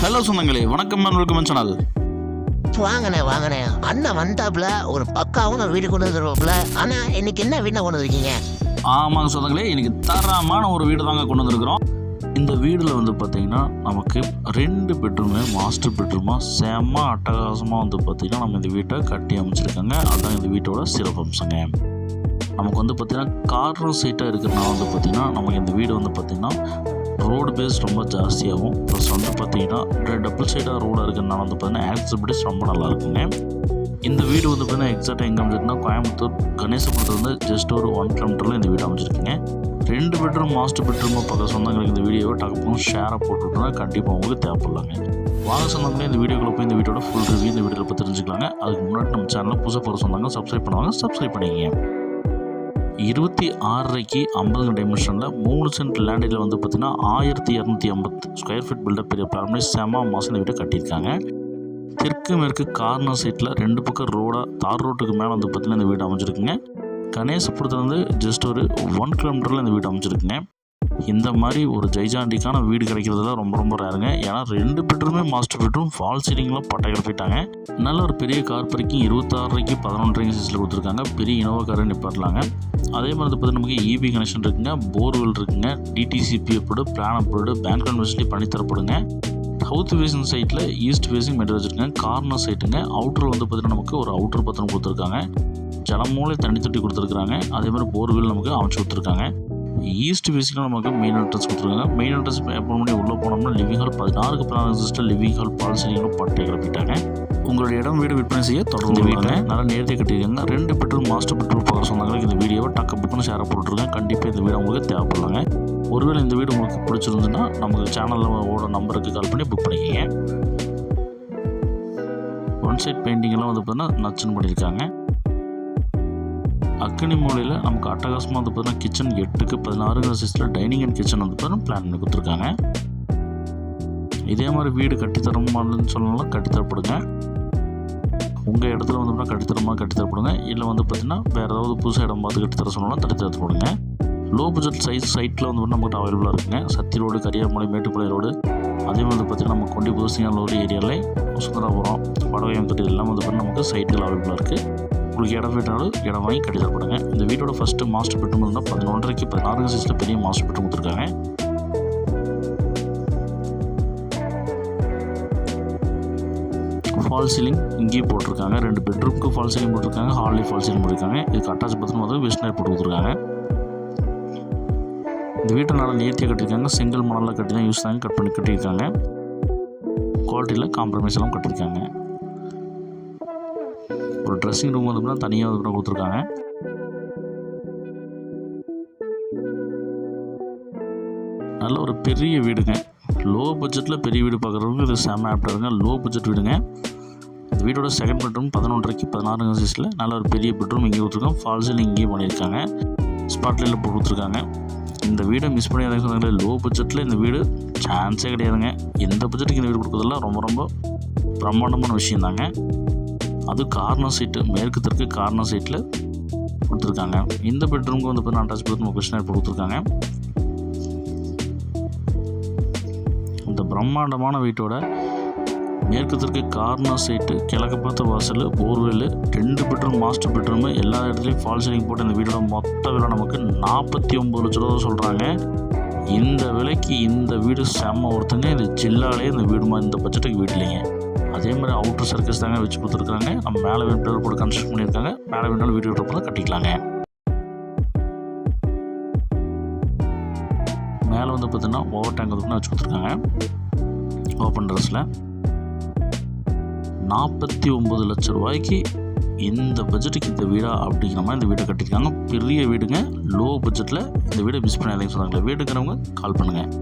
Hello சொந்தங்களே, வணக்கம் and welcome channel. வாங்கண்ணே அண்ணன் வந்தாப்புல ஒரு பக்காவும் வீடு கொண்டு வந்துருவாப்புல. ஆனா இன்னைக்கு என்ன வீட்டை கொண்டு வந்திருக்கீங்க? ஆமாங்க சொந்தங்களே, இன்னைக்கு தரமான ஒரு வீடு தாங்க கொண்டு வந்திருக்கிறோம். இந்த வீடில் வந்து பார்த்திங்கன்னா நமக்கு 2 பெட்ரூமு மாஸ்டர் பெட்ரூமாக செம்ம அட்டகாசமாக வந்து பார்த்திங்கன்னா நம்ம இந்த வீட்டை கட்டி அமைச்சிருக்காங்க. அதுதான் இந்த வீட்டோட சிறப்பம்சங்க. நமக்கு வந்து பார்த்திங்கன்னா கார்னர் சைட்டாக இருக்கிறனால வந்து பார்த்திங்கன்னா நமக்கு இந்த வீடு வந்து பார்த்திங்கன்னா ரோடு பேஸ் ரொம்ப ஜாஸ்தியாகும். ப்ளஸ் வந்து பார்த்திங்கன்னா டபுள் சைடாக ரோடாக இருக்கிறனால வந்து பார்த்திங்கன்னா ஆக்சபிலிட்டிஸ் ரொம்ப நல்லா இருக்குங்க. இந்த வீடு வந்து பார்த்திங்கன்னா எக்ஸாக்டாக எங்கே அமைச்சிருக்குன்னா கோயம்புத்தூர் கணேசபுரத்தில் வந்து ஜஸ்ட் ஒரு 1 கிலோமீட்டரில் இந்த வீடு அமைச்சிருக்குங்க. 2 பெட்ரூம் மாஸ்டர் பெட்ரூமாக பார்க்க சொந்தங்களுக்கு இந்த வீடியோவை டக்குன்னு ஷேராக போட்டுவிட்டோம்னா கண்டிப்பாக உங்களுக்கு தேவைப்படலாங்க. வாங்க சொந்தங்களே, இந்த வீடியோக்குள்ள போய் இந்த வீடியோட ஃபுல் ரிவ்யூ இந்த வீடியோவில் பற்றி தெரிஞ்சுக்கலாங்க. அதுக்கு முன்னாடி நம்ம சேனலில் புதுசாக போகிற சொன்னாங்க சப்ஸ்கிரைப் பண்ணுவாங்க, சப்ஸ்கிரைப் பண்ணிக்கங்க. 26.5 50 டைமென்ஷனில் 3 சென்ட் லேண்டில் வந்து பார்த்திங்கன்னா 1250 ஸ்கொயர் ஃபீட் பில்டப் பெரிய பிளான் செம மாதம் இந்த வீட்டை கட்டியிருக்காங்க. தெற்கு மேற்கு கார்னர் சைட்டில் 2 பக்கம் ரோடாக தார் ரோட்டுக்கு மேலே வந்து பார்த்திங்கன்னா இந்த வீடு அமைஞ்சிருக்குங்க. கணேசபுரத்தில் வந்து ஜஸ்ட் ஒரு 1 கிலோமீட்டரில் இந்த வீடு அமைஞ்சிருக்குங்க. இந்த மாதிரி ஒரு ஜெய்ஜாண்டிக்கான வீடு கிடைக்கிறதுல ரொம்ப ரேருங்க. ஏன்னா 2 பெட்ரூமே மாஸ்டர் பெட்ரூம், ஃபால் சீலிங்லாம் பட்டை கிளப்பிட்டாங்க. நல்ல ஒரு பெரிய கார் பார்க்கிங் 26 11 சைஸில் கொடுத்துருக்காங்க. பெரிய இனோவா காரை நிப்பாட்டலாங்க. அதே மாதிரி பார்த்து நமக்கு இபி கனெக்ஷன் இருக்குங்க, போர்வெல் இருக்குங்க, DTCP approved, plan approved, bank loan facility பண்ணி தரப்படுங்க. சவுத் ஃபேசிங் சைட்டில் ஈஸ்ட் ஃபேசிங் மெட்டர் வச்சுருக்காங்க. கார்னர் சைட்டுங்க. அவுட்டர் வந்து பார்த்திங்கன்னா நமக்கு ஒரு அவுட்டர் பத்திரம் கொடுத்துருக்காங்க. ஜலமூலை தண்ணி தொட்டி கொடுத்துருக்காங்க. அதே மாதிரி போர்வெல் நமக்கு அமைச்சு கொடுத்துருக்காங்க. ஈஸ்ட் ஃபேஸில் நமக்கு மெயின் என்ட்ரன்ஸ் கொடுத்துருக்காங்க. மெயின் என்ட்ரன்ஸ் எப்போ முன்னாடி உள்ளே போனோம்னா லிவிங் ஹால் 16க்கு 16 லிவிங் ஹால் பால் சீலிங்கும் பட்டை கிளப்பிட்டாங்க. உங்களுடைய இடம் வீடு விற்பனை செய்ய தொடர்ந்து வீட்டில் நல்லா நேர்த்தி கட்டியிருக்காங்க. 2 பெட்ரூம் மாஸ்டர் பெட்ரூம் பார்க்குற சொந்தங்களுக்கு இந்த வீடியோவை புக்குன்னு ஷேராக போட்டுருக்கேன். கண்டிப்பாக இந்த வீடு உங்களுக்கு தேவைப்படலாங்க. ஒருவேளை இந்த வீடு உங்களுக்கு பிடிச்சிருந்துன்னா நமக்கு சேனலில் ஓட நம்பருக்கு கால் பண்ணி புக் பண்ணிக்கங்க. 1 சைட் பெயிண்டிங்கெல்லாம் வந்து பார்த்தீங்கன்னா நச்சுன்னு பண்ணியிருக்காங்க. அக்கனி மூலையில் நமக்கு அட்டகாசமாக வந்து பார்த்தீங்கன்னா கிச்சன் 8க்கு 16 சைஸில் டைனிங் அண்ட் கிச்சன் வந்து பார்த்தீங்கன்னா பிளான் பண்ணி கொடுத்துருக்காங்க. இதே மாதிரி வீடு கட்டித்தரமானு சொல்லலாம் கட்டித்தரப்படுங்க. உங்கள் இடத்துல வந்து கட்டித்தரப்படுங்க. இல்லை வந்து பார்த்திங்கன்னா வேறு ஏதாவது புதுசாக இடம் பார்த்து கட்டித்தர சொன்னாலும் கட்டித்தரப்படுங்க. லோ பட்ஜெட் சைட்டில் வந்து நம்மகிட்ட அவைலபிளாக இருக்குங்க. சத்தி ரோடு, கரியாமலை, மேட்டுப்பாளைய ரோடு, அதே மாதிரி பார்த்திங்கன்னா நம்ம கொண்டி புதுசியான ஒரு ஏரியாவில் சுந்தராபுரம், படவயம் தொட்டி எல்லாம் வந்து பார்த்திங்கன்னா நமக்கு சைட்டுகள் அவைலபிளாக இருக்குது. உங்களுக்கு இடம் வேணாலும் இடம் வாங்கி கட்டித்தரப்படுங்க. இந்த வீட்டோட ஃபஸ்ட்டு மாஸ்டர் பெட்ரூம் இருந்தால் 11.5க்கு 16 சைஸில் பெரிய மாஸ்டர் பெட்ரூம் கொடுத்துருக்காங்க. ஃபால் சீலிங் இங்கேயும் போட்டிருக்காங்க. 2 பெட்ரூமுக்கு ஃபால் சீலிங் போட்டிருக்காங்க. ஹால்லேயும் ஃபால் சீலிங் போட்டிருக்காங்க. இதுக்கு அட்டாச் பாத்ரூம் வந்து வெஸ்டர்ன் போட்டு கொடுத்துருக்காங்க. இந்த வீட்டை நல்லா நேர்த்தியாக கட்டியிருக்காங்க. செங்கல் மணலில் கட்டி தான் யூஸ் தாங்க கட்டியிருக்காங்க. குவாலிட்டியில் காம்ப்ரமைஸ் எல்லாம் கட்டியிருக்காங்க. ஒரு ட்ரெஸ்ஸிங் ரூம் வந்து தனியாக வந்து கொடுத்துருக்காங்க. நல்ல ஒரு பெரிய வீடுங்க. லோ பட்ஜெட்டில் பெரிய வீடு பார்க்குறவங்க இது செம ஆப்டாக இருங்க. லோ பட்ஜெட் வீடுங்க. இந்த வீட்டோட செகண்ட் பெட்ரூம் 11.5க்கு 16 சைஸில் நல்ல ஒரு பெரிய பெட்ரூம் இங்கே கொடுத்துருக்காங்க. ஃபால் சீலிங் இங்கேயும் பண்ணியிருக்காங்க. ஸ்பாட்லைட்டில் போட்டு கொடுத்துருக்காங்க. இந்த வீடை மிஸ் பண்ணி சொன்னாங்களே, லோ பட்ஜெட்டில் இந்த வீடு சான்ஸே கிடையாதுங்க. எந்த பட்ஜெட்டுக்கு இந்த வீடு கொடுக்குறதெல்லாம் ரொம்ப பிரம்மாண்டமான விஷயம் தாங்க. அது கார்னர் சைட்டு, மேற்கு தெற்கு கார்னர் சைட்டில் கொடுத்துருக்காங்க. இந்த பெட்ரூமுக்கு வந்து பார்த்தீங்கன்னா அட்டாச் பாத்ரூம் கிருஷ்ணர் போட்டு கொடுத்துருக்காங்க. இந்த பிரம்மாண்டமான வீட்டோட மேற்கு தெற்கு கார்னர் சைட்டு, கிழக்கு பார்த்த வாசல், போர்வெல், 2 பெட்ரூம் மாஸ்டர் பெட்ரூமு, எல்லா இடத்துலையும் ஃபால் சீலிங் போட்டு இந்த வீடோட மொத்த விலை நமக்கு 49 லட்ச ரூபா சொல்கிறாங்க. இந்த விலைக்கு இந்த வீடு செம்ம ஒருத்தங்க. இந்த ஜில்லாலே இந்த வீடு இந்த பட்ஜெட்டுக்கு வீடு இல்லைங்க. அதே மாதிரி அவுட்டர் சர்க்கஸ் தாங்க வச்சு கொடுத்துருக்காங்க. நம்ம மேலே வீடு போட்டு கன்ஸ்ட்ரக்ட் பண்ணியிருக்காங்க. மேலே வீடு வீடியோ போட்டு கட்டிக்கலாங்க. மேலே வந்து பார்த்தீங்கன்னா ஓவர் டேங்க் வந்து வச்சு கொடுத்துருக்காங்க. ஓப்பன் ட்ரெஸ்ஸில் 49 லட்ச ரூபாய்க்கு இந்த பட்ஜெட்டுக்கு இந்த வீடா அப்படிங்கிற மாதிரி இந்த வீடை கட்டியிருக்காங்க. பெரிய வீடுங்க. லோ பட்ஜெட்டில் இந்த வீடை மிஸ் பண்ணி சொன்னாங்களே, வீடுங்கிறவங்க கால் பண்ணுங்கள்.